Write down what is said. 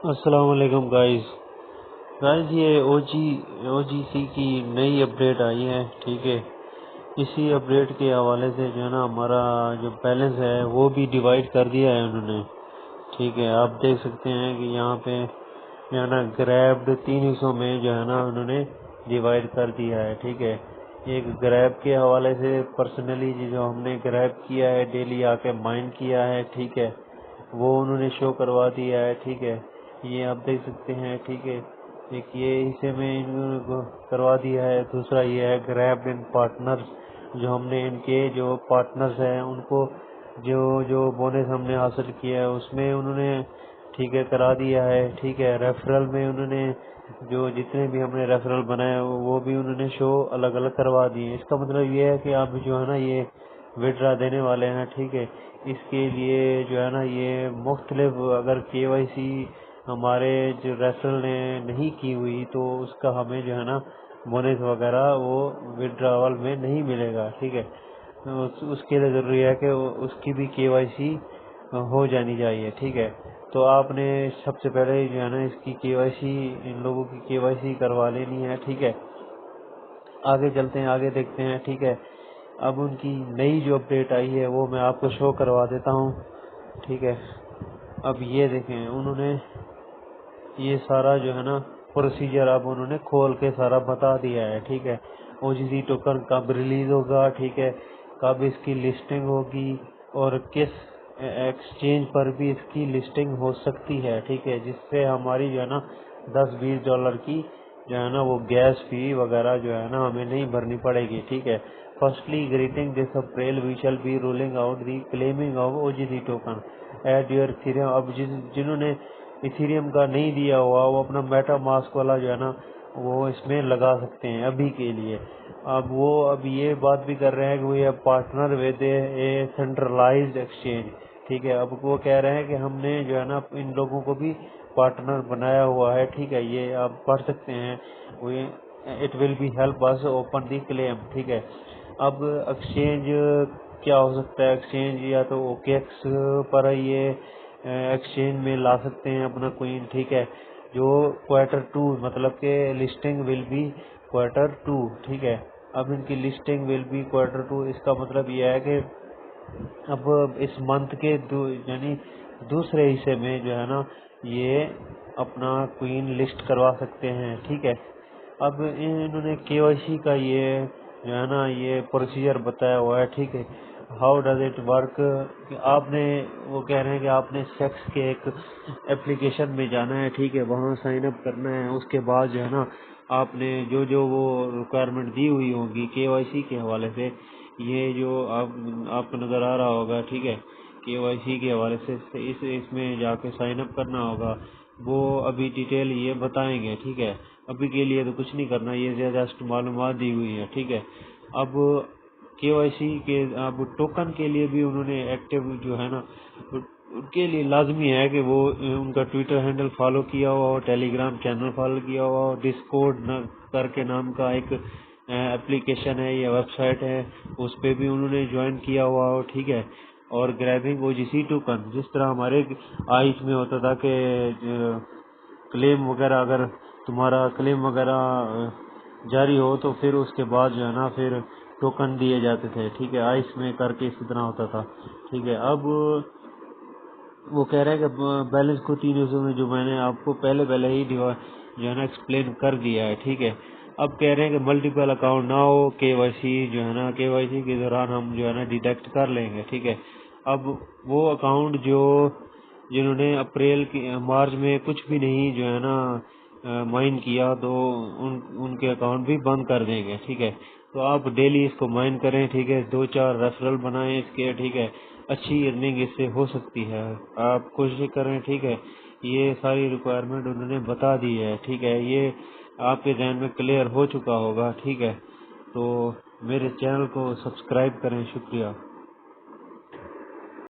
السلام علیکم گائز یہ او جی سی کی نئی اپڈیٹ آئی ہے، ٹھیک ہے۔ اسی اپڈیٹ کے حوالے سے جو ہے نا ہمارا جو بیلنس ہے وہ بھی ڈیوائڈ کر دیا ہے انہوں نے، ٹھیک ہے۔ آپ دیکھ سکتے ہیں کہ یہاں پہ جو ہے نا گریبڈ 3 حصوں میں جو ہے نا انہوں نے ڈیوائڈ کر دیا ہے، ٹھیک ہے۔ ایک گریب کے حوالے سے پرسنلی جو ہم نے گریب کیا ہے، ڈیلی آ کے مائن کیا ہے، ٹھیک ہے، وہ انہوں نے شو کروا دیا ہے، ٹھیک ہے۔ یہ آپ دیکھ سکتے ہیں، ٹھیک ہے۔ ایک یہ حصے میں انہوں نے کروا دیا ہے، دوسرا یہ ہے گریب ان پارٹنرز، جو ہم نے ان کے جو پارٹنرز ہیں ان کو جو بونس ہم نے حاصل کیا ہے اس میں انہوں نے ٹھیک ہے کرا دیا ہے، ٹھیک ہے۔ ریفرل میں انہوں نے جو جتنے بھی ہم نے ریفرل بنائے وہ بھی انہوں نے شو الگ الگ کروا دیے۔ اس کا مطلب یہ ہے کہ آپ جو ہے نا یہ وڈرا دینے والے ہیں، ٹھیک ہے، اس کے لیے جو ہے نا یہ مختلف اگر کے وائی سی ہمارے جو ریفرل نے نہیں کی ہوئی تو اس کا ہمیں جو ہے نا بونس وغیرہ وہ وڈراول میں نہیں ملے گا، ٹھیک ہے۔ اس کے لیے ضروری ہے کہ اس کی بھی کے وائی سی ہو جانی چاہیے، ٹھیک ہے۔ تو آپ نے سب سے پہلے جو ہے نا اس کی کے وائی سی ان لوگوں کی کے وائی سی کروا لینی ہے، ٹھیک ہے۔ آگے چلتے ہیں، آگے دیکھتے ہیں، ٹھیک ہے۔ اب ان کی نئی جو اپڈیٹ آئی ہے وہ میں آپ کو شو کروا دیتا ہوں، ٹھیک ہے۔ اب یہ دیکھیں انہوں نے یہ سارا جو ہے نا پروسیجر اب انہوں نے کھول کے سارا بتا دیا ہے، ٹھیک ہے۔ او جی سی ٹوکن کب ریلیز ہوگا، ٹھیک ہے، کب اس کی لسٹنگ ہوگی اور کس ایکسچینج پر بھی اس کی لسٹنگ ہو سکتی ہے، ٹھیک ہے، جس سے ہماری جو ہے نا $10-20 کی جو ہے نا وہ گیس فی وغیرہ جو ہے نا ہمیں نہیں بھرنی پڑے گی، ٹھیک ہے۔ Firstly greeting this April we shall be rolling out the claiming of O G C token at your Ethereum. اب جنہوں نے ایتھیریم کا نہیں دیا ہوا وہ اپنا میٹا ماسک والا جو ہے نا وہ اس میں لگا سکتے ہیں ابھی کے لیے۔ اب یہ بات بھی کر رہے ہیں کہ وہ یہ partner with a centralized exchange, ٹھیک ہے۔ اب وہ کہہ رہے ہیں کہ ہم نے جو ہے نا ان لوگوں کو بھی پارٹنر بنایا ہوا ہے، ٹھیک ہے۔ یہ آپ پڑھ سکتے ہیں، it will be help us open the claim, ٹھیک ہے۔ اب ایکسچینج کیا ہو سکتا ہے؟ ایکسچینج یا تو اوکے ایکس پر یہ ایکسچینج میں لا سکتے ہیں اپنا کوئن، ٹھیک ہے، جو Q2 مطلب کہ لسٹنگ ول بی Q2، ٹھیک ہے۔ اب ان کی لسٹنگ ول بی Q2، اس کا مطلب یہ ہے کہ اب اس منتھ کے یعنی دوسرے حصے میں جو ہے نا یہ اپنا کوئن لسٹ کروا سکتے ہیں، ٹھیک ہے۔ اب انہوں نے کے وائی سی کا یہ جو ہے نا یہ پروسیجر بتایا ہوا ہے، ٹھیک ہے۔ How does it work? آپ نے وہ کہہ رہے ہیں کہ آپ نے سیکس کے ایک اپلیکیشن میں جانا ہے، ٹھیک ہے، وہاں سائن اپ کرنا ہے۔ اس کے بعد جو ہے نا آپ نے جو وہ ریکوائرمنٹ دی ہوئی ہوگی کے وائی سی کے حوالے سے، یہ جو آپ کو نظر آ رہا ہوگا، ٹھیک ہے، کے وائی سی کے حوالے سے اس میں جا کے سائن اپ کرنا ہوگا۔ وہ ابھی ڈیٹیل یہ بتائیں گے، ٹھیک ہے۔ ابھی کے لیے تو کچھ نہیں کرنا، یہ جسٹ معلومات دی ہوئی ہے، ٹھیک ہے۔ اب کے وائی سی کے اب ٹوکن کے لیے بھی انہوں نے ایکٹیو جو ہے نا ان کے لیے لازمی ہے کہ وہ ان کا ٹویٹر ہینڈل فالو کیا ہوا ہو، ٹیلی گرام چینل فالو کیا ہوا ہو، ڈسکورڈ کر کے نام کا ایک اپلیکیشن ہے یا ویب سائٹ ہے، اس پہ بھی انہوں نے جوائن کیا ہوا ہو، ٹھیک ہے۔ اور گریبنگ او جی سی ٹوکن جس طرح ہمارے آئس میں ہوتا تھا کہ کلیم وغیرہ اگر تمہارا کلیم وغیرہ جاری ہو تو پھر اس کے بعد جو ہے نا پھر ٹوکن دیے جاتے تھے، ٹھیک ہے، آئس میں کر کے اسی طرح ہوتا تھا، ٹھیک ہے۔ اب وہ کہہ رہے ہیں کہ بیلنس کو 3 حصوں میں جو میں نے آپ کو پہلے ہی جو ہے نا ایکسپلین کر دیا ہے، ٹھیک ہے۔ اب کہہ رہے ہیں کہ ملٹیپل اکاؤنٹ نہ ہو، کے وائی سی جو ہے نا کے وائی سی کے دوران ہم جو ہے نا ڈیٹیکٹ کر لیں گے، ٹھیک ہے۔ اب وہ اکاؤنٹ جنہوں نے مارچ میں کچھ بھی نہیں جو ہے نا مائن کیا تو ان کے اکاؤنٹ بھی بند کر دیں گے، ٹھیک ہے۔ تو آپ ڈیلی اس کو مائن کریں، ٹھیک ہے، 2-4 ریفرل بنائیں اس کے، ٹھیک ہے، اچھی ارننگ اس سے ہو سکتی ہے، آپ کوشش کریں، ٹھیک ہے۔ یہ ساری ریکوائرمنٹ انہوں نے بتا دی ہے، ٹھیک ہے، یہ آپ کے ذہن میں کلیئر ہو چکا ہوگا، ٹھیک ہے۔ تو میرے چینل کو سبسکرائب کریں، شکریہ۔